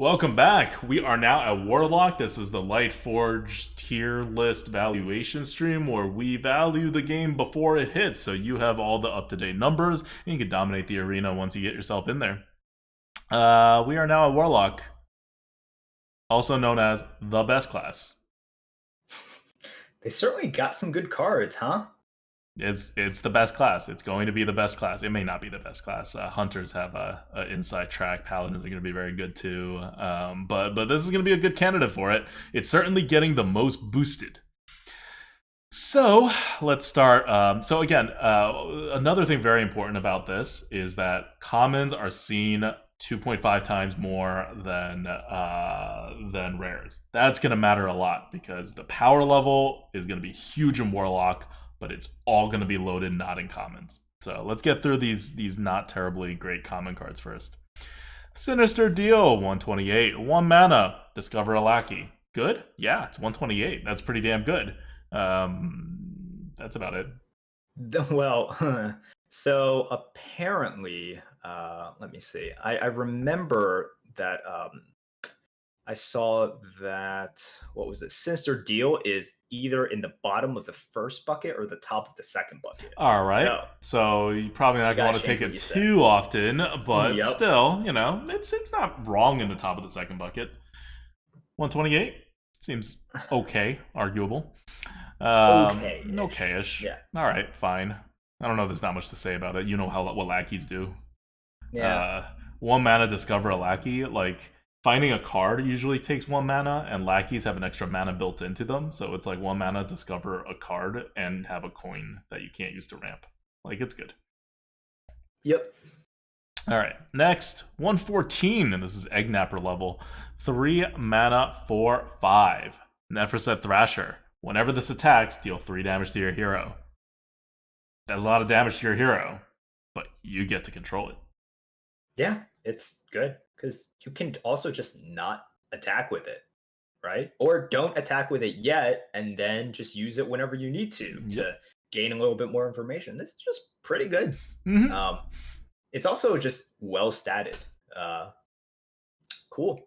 Welcome back. We are now at Warlock. This is the Lightforge tier list valuation stream where we value the game before it hits, so you have all the up-to-date numbers and you can dominate the arena once you get yourself in there. We are now at Warlock, also known as the best class. They certainly got some good cards, huh? It's the best class. It's going to be the best class. It may not be the best class. Hunters have a inside track. Paladins are going to be very good too. But this is going to be a good candidate for it. It's certainly getting the most boosted. So let's start. So again, another thing very important about this is that commons are seen 2.5 times more than rares. That's going to matter a lot because the power level is going to be huge in Warlock, but it's all going to be loaded not in commons. So let's get through these not terribly great common cards first. Sinister Deal, 128. 1 mana, discover a lackey. Good? Yeah, it's 128. That's pretty damn good. That's about it. Well, so apparently, let me see. I remember that I saw that, what was it? Sinister Deal is either in the bottom of the first bucket or the top of the second bucket. All right. So you're probably not going to want to take it too often, but still, you know, it's not wrong in the top of the second bucket. 128 seems okay, arguable. Okay-ish. Yeah. All right, fine. I don't know. There's not much to say about it. You know what lackeys do. Yeah. 1 mana, discover a lackey. Like, finding a card usually takes 1 mana, and lackeys have an extra mana built into them. So it's like 1 mana, discover a card, and have a coin that you can't use to ramp. Like, it's good. Yep. All right, next, 114, and this is Egg Napper level. 3 mana, 4/5. Nephroset Thrasher. Whenever this attacks, deal 3 damage to your hero. That's a lot of damage to your hero, but you get to control it. Yeah, it's good because you can also just not attack with it, right? Or don't attack with it yet, and then just use it whenever you need to gain a little bit more information. This is just pretty good. Mm-hmm. It's also just well statted. Cool.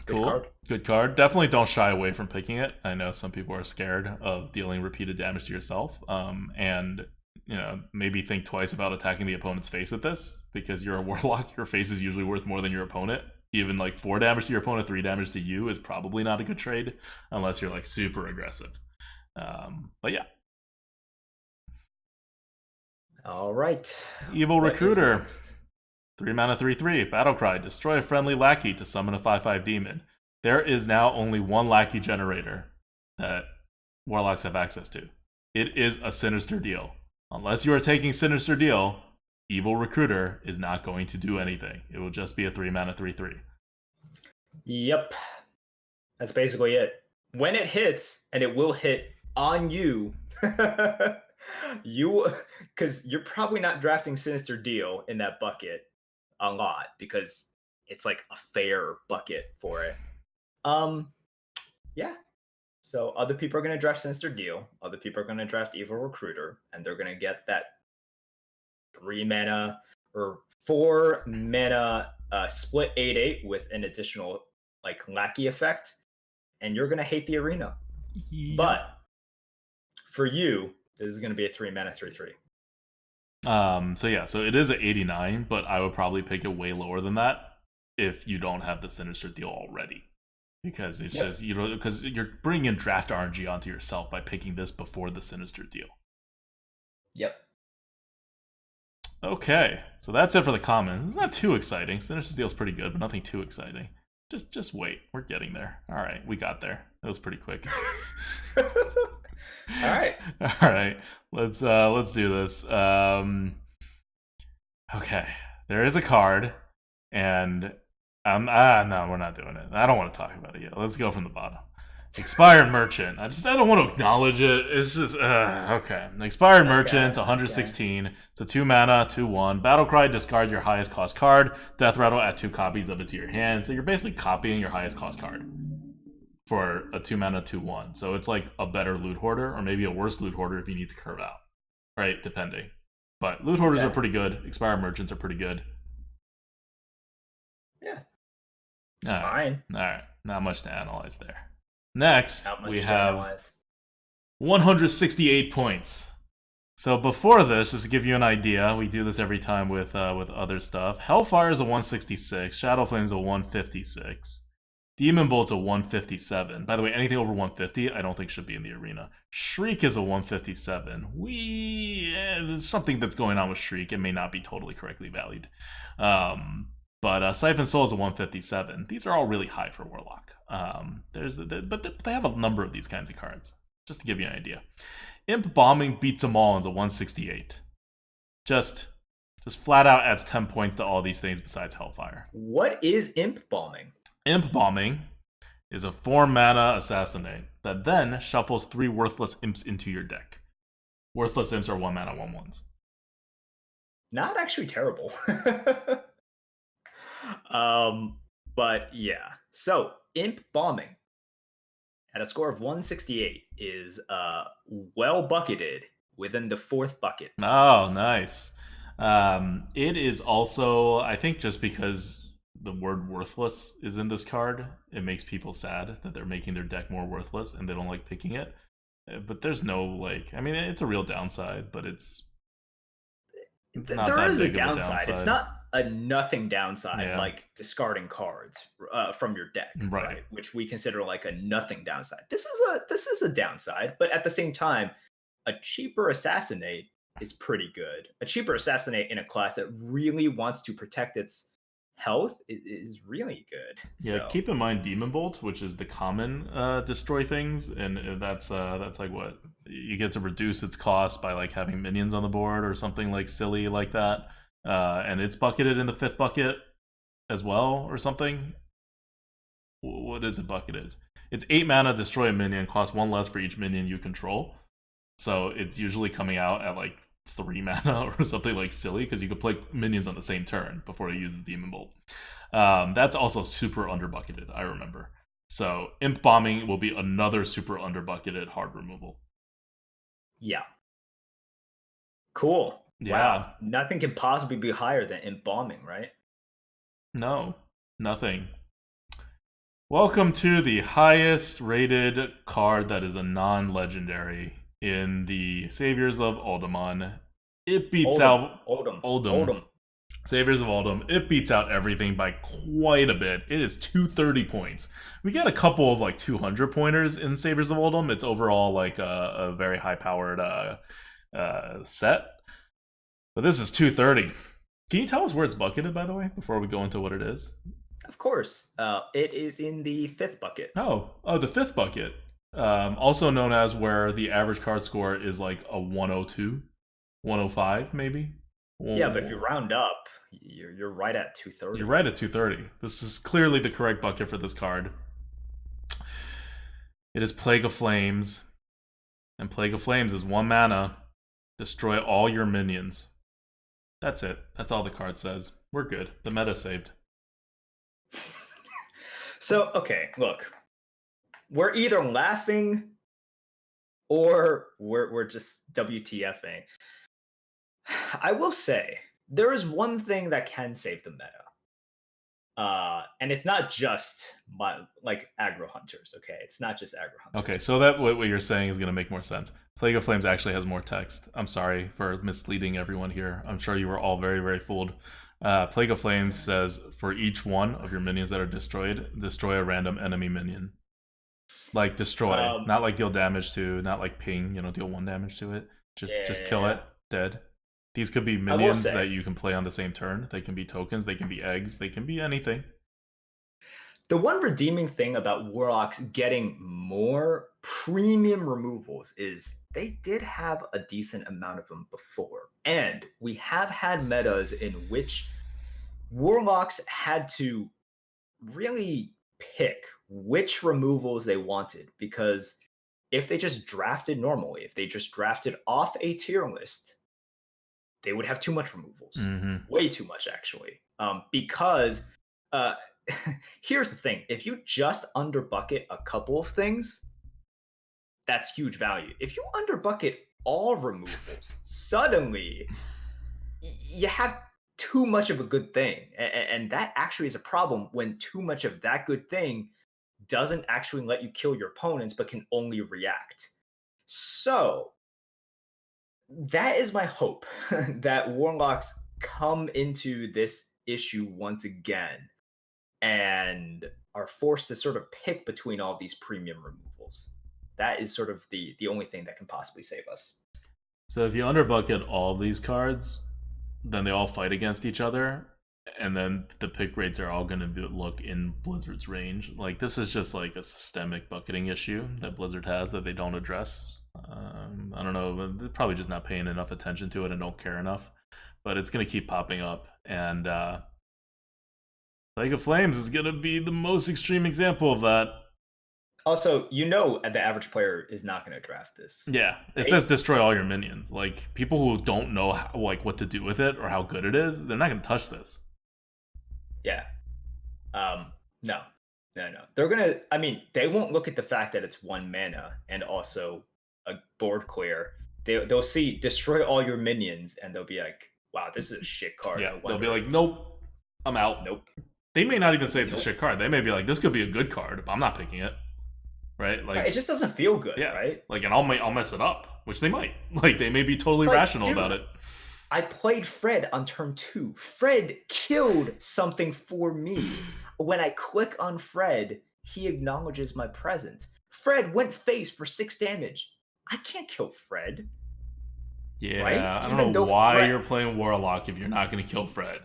Good card. Definitely don't shy away from picking it. I know some people are scared of dealing repeated damage to yourself. And you know, maybe think twice about attacking the opponent's face with this, because you're a Warlock. Your face is usually worth more than your opponent. Even like 4 damage to your opponent, 3 damage to you is probably not a good trade unless you're like super aggressive. But yeah. All right. Evil Recruiter. 3 mana, 3/3. Battlecry. Destroy a friendly lackey to summon a 5/5 demon. There is now only 1 lackey generator that Warlocks have access to. It is a Sinister Deal. Unless you are taking Sinister Deal, Evil Recruiter is not going to do anything. It will just be a 3 mana, 3/3. Yep. That's basically it. When it hits, and it will hit on you, because you're probably not drafting Sinister Deal in that bucket a lot because it's like a fair bucket for it. Yeah. So other people are going to draft Sinister Deal. Other people are going to draft Evil Recruiter, and they're going to get that 3 mana or 4 mana split 8/8 with an additional like lackey effect, and you're going to hate the arena. Yep. But for you, this is going to be a 3 mana 3/3. So it is at 89, but I would probably pick it way lower than that if you don't have the Sinister Deal already. Because it's just, you know, because you're bringing in draft RNG onto yourself by picking this before the Sinister Deal. Yep. Okay, so that's it for the commons. It's not too exciting. Sinister Deal's pretty good, but nothing too exciting. Just wait. We're getting there. All right, we got there. That was pretty quick. All right. Let's do this. Okay, there is a card, and no, we're not doing it. I don't want to talk about it yet. Let's go from the bottom. Expired Merchant. I don't want to acknowledge it. It's just okay. Expired Merchant, 116. Okay. It's a 2 mana, 2/1. Battlecry. Discard your highest cost card. Death Rattle. Add 2 copies of it to your hand. So you're basically copying your highest cost card for a 2 mana, 2/1. So it's like a better Loot Hoarder, or maybe a worse Loot Hoarder if you need to curve out, right? Depending. But Loot Hoarders are pretty good. Expired Merchants are pretty good. Yeah. It's All right. fine. All right. Not much to analyze there. Next, Not we much to have analyze. 168 points. So before this, just to give you an idea, we do this every time with other stuff. Hellfire is a 166. Shadow Flame is a 156. Demon Bolt's a 157. By the way, anything over 150, I don't think should be in the arena. Shriek is a 157. There's something that's going on with Shriek. It may not be totally correctly valued. But Siphon Soul is a 157. These are all really high for Warlock. But they have a number of these kinds of cards. Just to give you an idea. Imp Bombing beats them all and is a 168. Just flat out adds 10 points to all these things besides Hellfire. What is Imp Bombing? Imp Bombing is a 4-mana assassinate that then shuffles 3 worthless imps into your deck. Worthless imps are 1-mana 1/1s. Not actually terrible. But yeah. So Imp Bombing at a score of 168 is well bucketed within the 4th bucket. Oh, nice. It is also, I think, just because the word worthless is in this card, it makes people sad that they're making their deck more worthless and they don't like picking it. But there's no, like, I mean, it's a real downside, but it's not there that is big a of downside. It's not a nothing downside, Yeah. like discarding cards from your deck, Right. Which we consider like a nothing downside. This is a downside, but at the same time, a cheaper assassinate is pretty good. A cheaper assassinate in a class that really wants to protect its health is really good. Yeah, So, keep in mind Demon Bolt, which is the common destroy things, and that's like what you get to reduce its cost by like having minions on the board or something like silly like that. And it's bucketed in the 5th bucket as well, or something. What is it bucketed? It's 8 mana, destroy a minion, costs 1 less for each minion you control. So it's usually coming out at like 3 mana or something like silly because you could play minions on the same turn before you use the Demon Bolt. That's also super underbucketed, I remember. So Imp Bombing will be another super underbucketed hard removal. yeah. Cool. Yeah. Wow. Nothing can possibly be higher than Imp Bombing, right? No, nothing. Welcome to the highest rated card that is a non-legendary in the Saviors of Uldum. It beats out Uldum. Saviors of Uldum. It beats out everything by quite a bit. It is 230 points. We got a couple of like 200 pointers in Saviors of Uldum. It's overall like a very high powered set. But this is 230. Can you tell us where it's bucketed, by the way, before we go into what it is? Of course. It is in the 5th bucket. Oh, the 5th bucket. Also known as where the average card score is like a 102, 105 maybe. Yeah, but if you round up, you're right at 230. You're right at 230. This is clearly the correct bucket for this card. It is Plague of Flames. And Plague of Flames is 1 mana. Destroy all your minions. That's it. That's all the card says. We're good. The meta saved. So, okay, look. We're either laughing or we're just WTFing. I will say, there is one thing that can save the meta. And it's not just like aggro hunters, okay? It's not just aggro hunters. Okay, so that what you're saying is going to make more sense. Plague of Flames actually has more text. I'm sorry for misleading everyone here. I'm sure you were all very, very fooled. Plague of Flames says, for each one of your minions that are destroyed, destroy a random enemy minion. Like destroy, not like deal damage to, not like ping, deal 1 damage to it. Just kill it, dead. These could be minions that you can play on the same turn. They can be tokens, they can be eggs, they can be anything. The one redeeming thing about Warlocks getting more premium removals is they did have a decent amount of them before. And we have had metas in which Warlocks had to really pick which removals they wanted, because if they just drafted normally, if they just drafted off a tier list, they would have too much removals. Way too much, actually. Because here's the thing. If you just underbucket a couple of things, that's huge value. If you underbucket all removals, suddenly you have too much of a good thing. And that actually is a problem when too much of that good thing doesn't actually let you kill your opponents, but can only react. So that is my hope that Warlocks come into this issue once again and are forced to sort of pick between all these premium removals. That is sort of the only thing that can possibly save us. So if you underbucket all these cards, then they all fight against each other, and then the pick rates are all going to look in Blizzard's range. Like, this is just like a systemic bucketing issue that Blizzard has that they don't address. I don't know, but they're probably just not paying enough attention to it and don't care enough. But it's going to keep popping up, and League of Flames is going to be the most extreme example of that. Also, the average player is not going to draft this. Yeah, it says destroy all your minions. Like, people who don't know what to do with it or how good it is, they're not going to touch this. Yeah. No. They're going to, they won't look at the fact that it's 1 mana and also a board clear. They'll see destroy all your minions and they'll be like, wow, this is a shit card. Yeah, they'll be like, nope, I'm out. Nope. They may not even say it's a shit card. They may be like, this could be a good card, but I'm not picking it. Right? Like, it just doesn't feel good, yeah, right? Like, and I'll mess it up, which they might. Like, they may be totally rational about it. I played Fred on turn 2. Fred killed something for me. When I click on Fred, he acknowledges my presence. Fred went face for 6 damage. I can't kill Fred. Yeah, right? I don't know why you're playing Warlock if you're not going to kill Fred.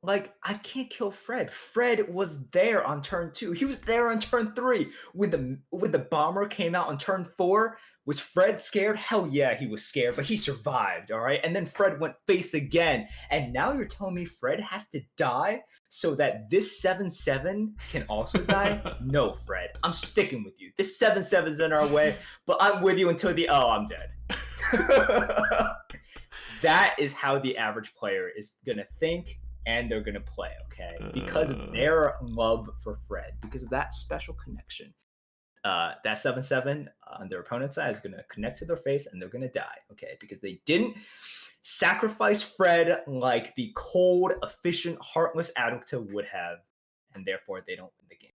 Like, I can't kill Fred. Fred was there on turn 2. He was there on turn 3. When the bomber came out on turn 4, was Fred scared? Hell yeah, he was scared, but he survived, all right? And then Fred went face again. And now you're telling me Fred has to die so that this 7/7 can also die? No, Fred. I'm sticking with you. This 7/7's in our way, but I'm with you until I'm dead. That is how the average player is going to think. And they're going to play, okay? Because of their love for Fred, because of that special connection. That 7/7 on their opponent's side is going to connect to their face and they're going to die, okay? Because they didn't sacrifice Fred like the cold, efficient, heartless Adulta would have, and therefore they don't win the game.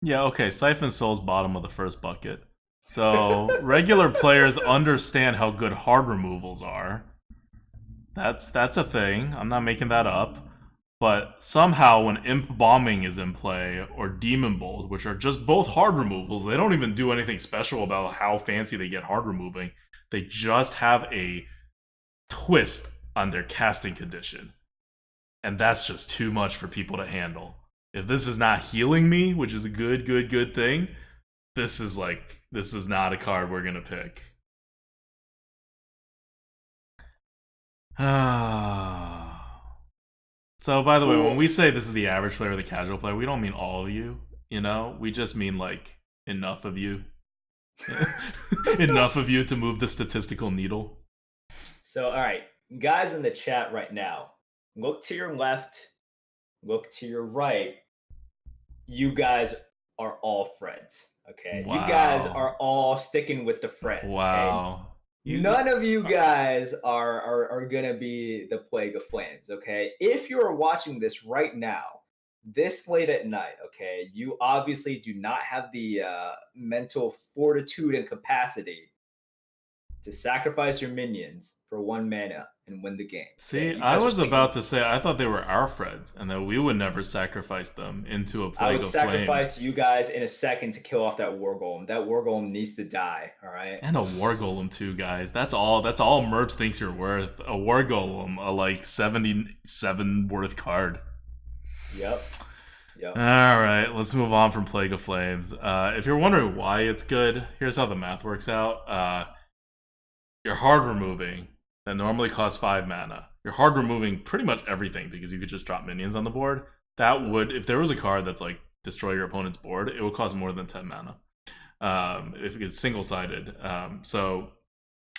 Yeah, okay. Siphon Soul's bottom of the first bucket. So regular players understand how good hard removals are. That's a thing. I'm not making that up. But somehow when Imp Bombing is in play, or Demon Bolt, which are just both hard removals, they don't even do anything special about how fancy they get hard removing. They just have a twist on their casting condition. And that's just too much for people to handle. If this is not healing me, which is a good thing, this is not a card we're gonna pick. So, by the way, when we say this is the average player or the casual player, we don't mean all of you, We just mean, like, enough of you. Enough of you to move the statistical needle. So, all right, guys in the chat right now, look to your left, look to your right. You guys are all Freds, okay? Wow. You guys are all sticking with the Freds, wow. Okay? None of you guys are going to be the Plague of Flames, okay? If you are watching this right now, this late at night, okay, you obviously do not have the mental fortitude and capacity to sacrifice your minions for 1 mana and win the game. See, okay? I was about to say, I thought they were our friends and that we would never sacrifice them into a Plague of Flames. I would sacrifice you guys in a second to kill off that War Golem. That War Golem needs to die, all right? And a War Golem too, guys. That's all Merps thinks you're worth. A War Golem, a like 77 worth card. Yep. All right, let's move on from Plague of Flames. If you're wondering why it's good, here's how the math works out. You're hard removing that normally costs 5 mana. You're hard removing pretty much everything because you could just drop minions on the board. That would, if there was a card that's like destroy your opponent's board, it would cost more than 10 mana. If it's single-sided. So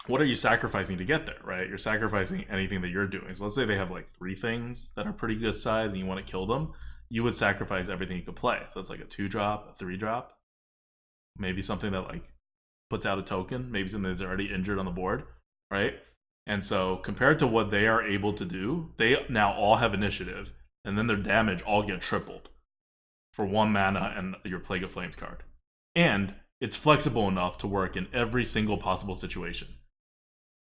what are you sacrificing to get there, right? You're sacrificing anything that you're doing. So let's say they have like 3 things that are pretty good size and you want to kill them. You would sacrifice everything you could play. So it's like a 2-drop, a 3-drop. Maybe something that like puts out a token. Maybe something that's already injured on the board, right? And so compared to what they are able to do, they now all have initiative, and then their damage all get tripled for 1 mana and your Plague of Flames card. And it's flexible enough to work in every single possible situation.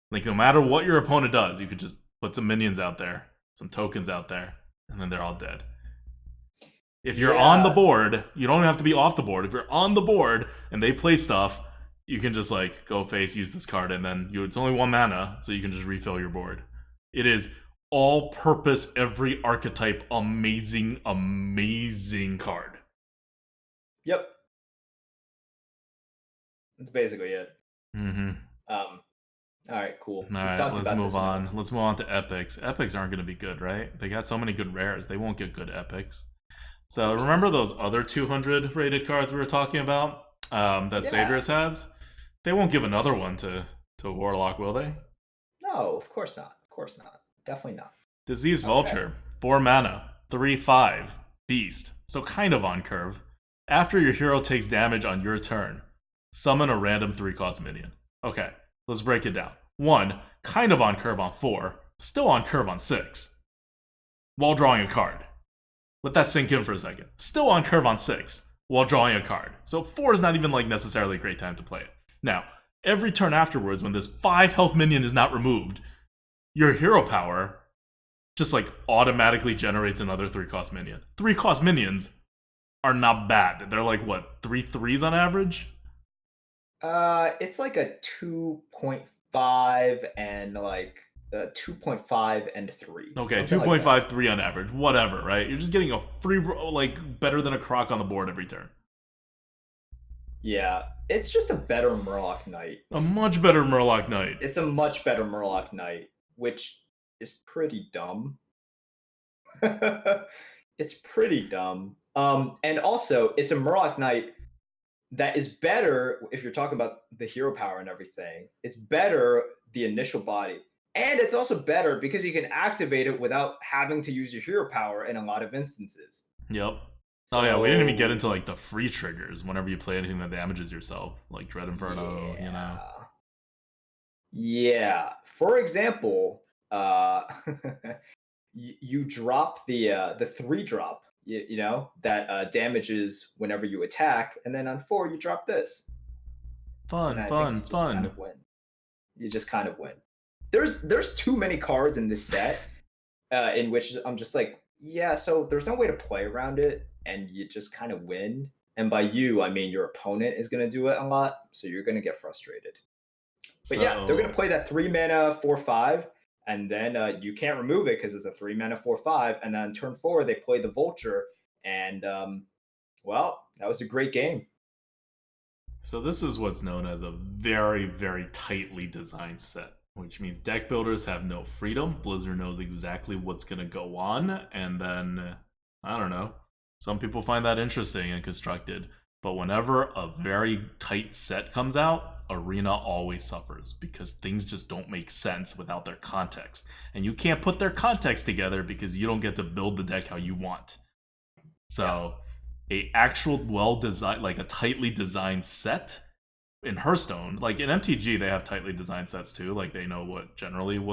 Like, no matter what your opponent does, you could just put some minions out there, some tokens out there, and then they're all dead. If you're on the board, you don't have to be off the board. If you're on the board and they play stuff, you can just like go face, use this card, and then it's only 1 mana, so you can just refill your board. It is all purpose, every archetype, amazing, amazing card. Yep. That's basically it. Mm-hmm. All right, cool. All right, let's move on. Let's move on to epics. Epics aren't going to be good, right? They got so many good rares. They won't get good epics. So remember those other 200 rated cards we were talking about that Saviors has? They won't give another one to Warlock, will they? No, of course not. Of course not. Definitely not. Disease Vulture, 4 mana, 3/5, beast. So kind of on curve. After your hero takes damage on your turn, summon a random 3-cost minion. Okay, let's break it down. 1, kind of on curve on 4, still on curve on 6, while drawing a card. Let that sink in for a second. Still on curve on 6, while drawing a card. So 4 is not even like necessarily a great time to play it. Now, every turn afterwards, when this 5 health minion is not removed, your hero power just like automatically generates another 3-cost minion. 3-cost minions are not bad. They're like, what, 3/3s on average? It's like a 2.5 and like 2.5 and 3. Okay, 2.5, 3 on average. Whatever, right? You're just getting a free, like, better than a croc on the board every turn. Yeah, it's just a better Murloc Knight. A much better Murloc Knight. It's a much better Murloc Knight, which is pretty dumb. It's pretty dumb. And also, it's a Murloc Knight that is better if you're talking about the hero power and everything. It's better the initial body. And it's also better because you can activate it without having to use your hero power in a lot of instances. Yep. So, oh yeah, we didn't even get into like the free triggers whenever you play anything that damages yourself, like Dread Inferno, you know. Yeah. For example, you drop the 3-drop, you know, that damages whenever you attack, and then on 4 you drop this. Fun. Kind of win. You just kind of win. There's too many cards in this set in which I'm just like, yeah, so there's no way to play around it, and you just kind of win. And by you, I mean your opponent is going to do it a lot, so you're going to get frustrated. But yeah, they're going to play that 3 mana 4/5, and then you can't remove it because it's a 3 mana 4/5. And then turn 4, they play the Vulture, and well, that was a great game. So this is what's known as a very, very tightly designed set, which means deck builders have no freedom. Blizzard knows exactly what's going to go on, and then, I don't know, some people find that interesting and constructed. But whenever a very tight set comes out, Arena always suffers because things just don't make sense without their context. And you can't put their context together because you don't get to build the deck how you want. So, a actual well-designed, like a tightly designed set in Hearthstone, like in MTG, they have tightly designed sets too. Like they know what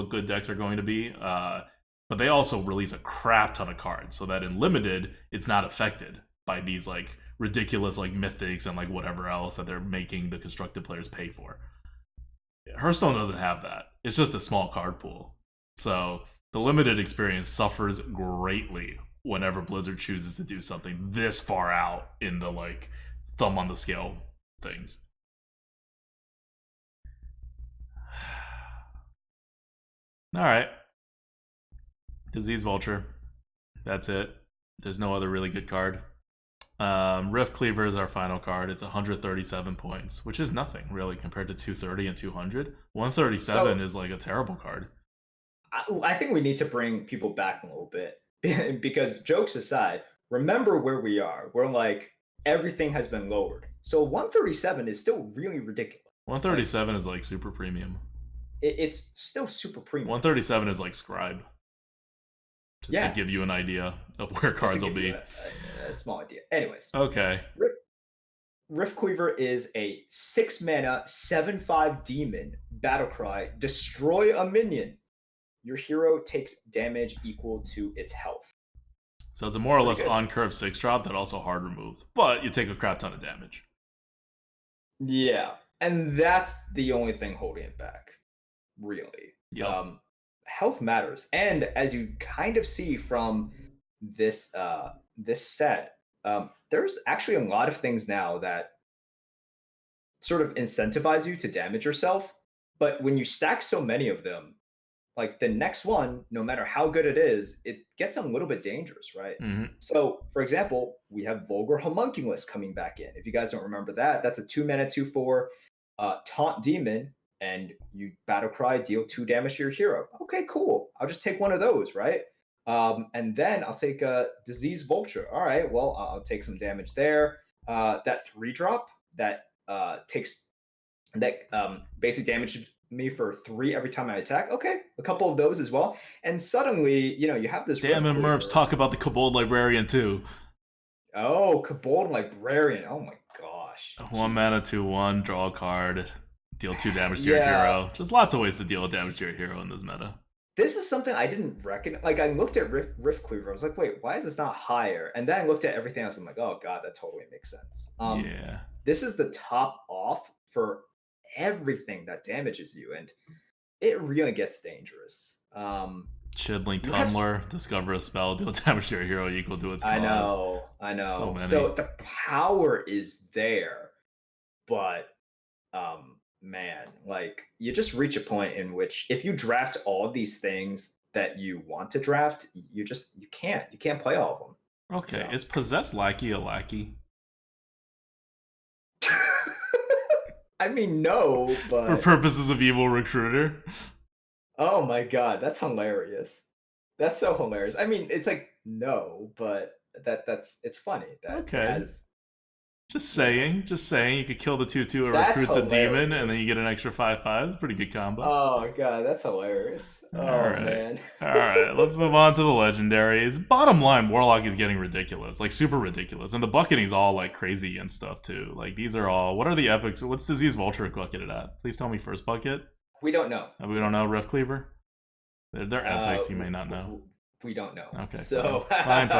good decks are going to be. But they also release a crap ton of cards so that in Limited, it's not affected by these like ridiculous like mythics and like whatever else that they're making the constructed players pay for. Hearthstone doesn't have that. It's just a small card pool. So the Limited experience suffers greatly whenever Blizzard chooses to do something this far out in the like thumb on the scale things. All right. Disease Vulture. That's it. There's no other really good card. Rift Cleaver is our final card. It's 137 points, which is nothing really compared to 230 and 200. 137 is like a terrible card. I think we need to bring people back a little bit because jokes aside, remember where we are. We're like everything has been lowered. So 137 is still really ridiculous. 137 is like super premium. It's still super premium. 137 is like Scribe. Just to give you an idea of where cards will be. A small idea. Anyways. Okay. Rift Cleaver is a 6 mana, 7/5 demon battle cry. Destroy a minion. Your hero takes damage equal to its health. So it's a more or Pretty less good. on curve 6 drop that also hard removes, but you take a crap ton of damage. Yeah, and that's the only thing holding it back, really. Yep. Health matters, and as you kind of see from this set, there's actually a lot of things now that sort of incentivize you to damage yourself. But when you stack so many of them, like the next one, no matter how good it is, it gets a little bit dangerous, right? Mm-hmm. So, for example, we have Vulgar Homunculus coming back in. If you guys don't remember that, that's a 2 mana, 2/4 taunt demon, and you battle cry, deal 2 damage to your hero. Okay, cool. I'll just take one of those, right? And then I'll take a Disease Vulture. All right, well, I'll take some damage there. That 3-drop that takes that basically damages me for 3 every time I attack. Okay, a couple of those as well. And suddenly, you have this Damn Rift it, Merps, Cleaver. talk about the Kobold Librarian too. Oh, Kobold Librarian. Oh my gosh. 1 Jesus. mana, 2/1, draw a card, deal 2 damage to your Yeah. hero. Just lots of ways to deal damage to your hero in this meta. This is something I didn't recognize. Like, I looked at Rift Cleaver. I was like, wait, why is this not higher? And then I looked at everything else. I'm like, oh god, that totally makes sense. Yeah. This is the top off for everything that damages you, and it really gets dangerous. Chidling You have Tumbler, discover a spell, deal damage to your hero equal to its cost. I know. So many. So the power is there, but man, like you just reach a point in which if you draft all of these things that you want to draft, you can't play all of them. Okay, So. is Possessed Lackey a lackey? I mean, no, For but purposes of Evil Recruiter? oh my god, that's hilarious. That's so hilarious. I mean, it's like no, but it's funny that Okay. it has. Just saying, you could kill the 2/2, it That's recruits a demon, and then hilarious. you get an extra 5/5. It's a pretty good combo. Oh god, that's hilarious. Oh Alright. man. Alright, let's move on to the legendaries. Bottom line, Warlock is getting ridiculous. Like, super ridiculous. And the bucketing's all, like, crazy and stuff, too. Like, these are all... What are the epics? What's Disease Vulture bucketed at? Please tell me first bucket. We don't know. We don't know Rift Cleaver? They're epics, you may not know. We don't know. Okay. So fine.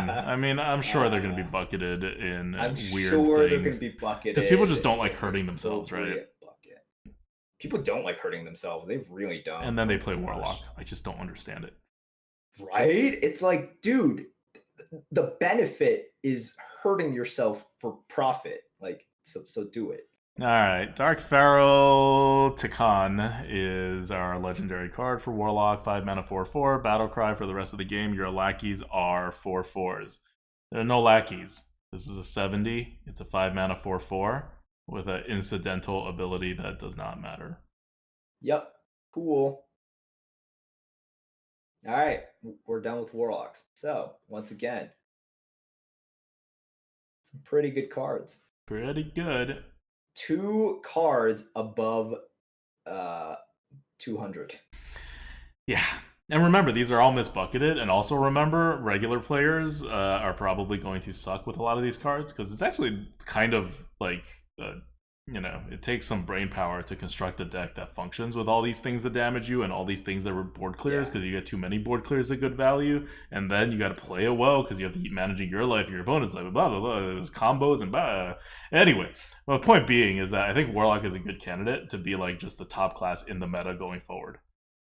I mean, I'm sure they're going to be bucketed in I'm weird sure things. they're going to be bucketed. Because people just don't like hurting themselves, right? Bucket. People don't like hurting themselves. They really don't. And then they play Warlock. I just don't understand it. Right? It's like, dude, the benefit is hurting yourself for profit. Like, so do it. All right, Dark Pharaoh Tikan is our legendary card for Warlock. 5 mana, 4/4. Battle cry for the rest of the game. Your lackeys are 4/4s. There are no lackeys. This is a 70. It's a 5 mana, 4/4 with an incidental ability that does not matter. Yep. Cool. All right, we're done with Warlocks. So, once again, some pretty good cards. Pretty good. 2 cards above 200. Yeah. And remember, these are all misbucketed. And also remember, regular players are probably going to suck with a lot of these cards because it's actually kind of like, it takes some brain power to construct a deck that functions with all these things that damage you and all these things that were board clears because you get too many board clears at good value. And then you got to play it well because you have to keep managing your life, your opponent's life, blah, blah, blah. There's combos and blah. Anyway, well, the point being is that I think Warlock is a good candidate to be like just the top class in the meta going forward.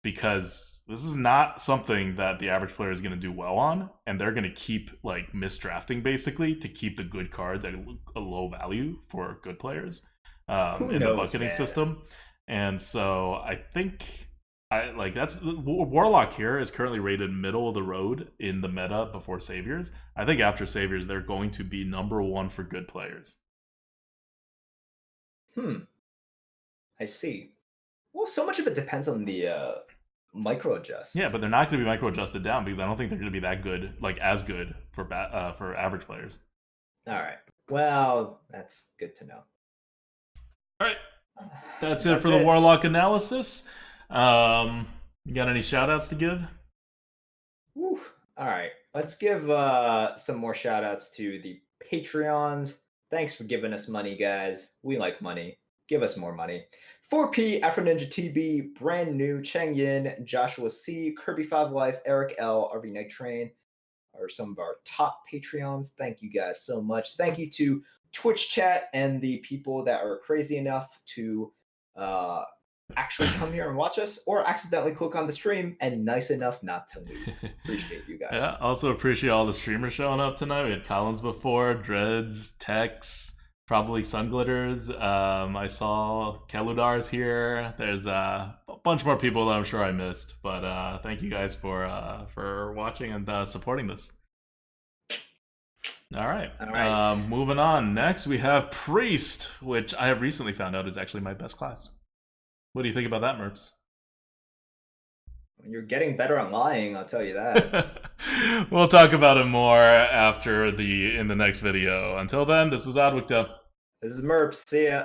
Because this is not something that the average player is going to do well on, and they're going to keep like misdrafting basically to keep the good cards at a low value for good players in the bucketing system. And so I think that's Warlock here is currently rated middle of the road in the meta before Saviors. I think after Saviors they're going to be number 1 for good players. I see. Well, so much of it depends on the micro adjust. Yeah, but they're not going to be micro adjusted down because I don't think they're going to be that good, like as good for average players. All right. Well, that's good to know. All right. That's it for the Warlock analysis. You got any shout outs to give? Whew. All right. Let's give some more shout outs to the Patreons Thanks for giving us money, guys. We like money. Give us more money. 4P, Afro Ninja TB, Brand New, Cheng Yin, Joshua C, Kirby 5 Life, Eric L, RV Night Train are some of our top Patreons. Thank you guys so much. Thank you to Twitch chat and the people that are crazy enough to actually come here and watch us or accidentally click on the stream and nice enough not to leave. Appreciate you guys. Yeah, also appreciate all the streamers showing up tonight. We had Collins before, Dreads, Tex, probably Sunglitters. I saw Keludar's here. There's a bunch more people that I'm sure I missed, but thank you guys for watching and supporting this. All right. Moving on. Next, we have Priest, which I have recently found out is actually my best class. What do you think about that, Merps? You're getting better at lying, I'll tell you that. We'll talk about it more in the next video. Until then, this is Oddwicked Up. This is Merps. See ya.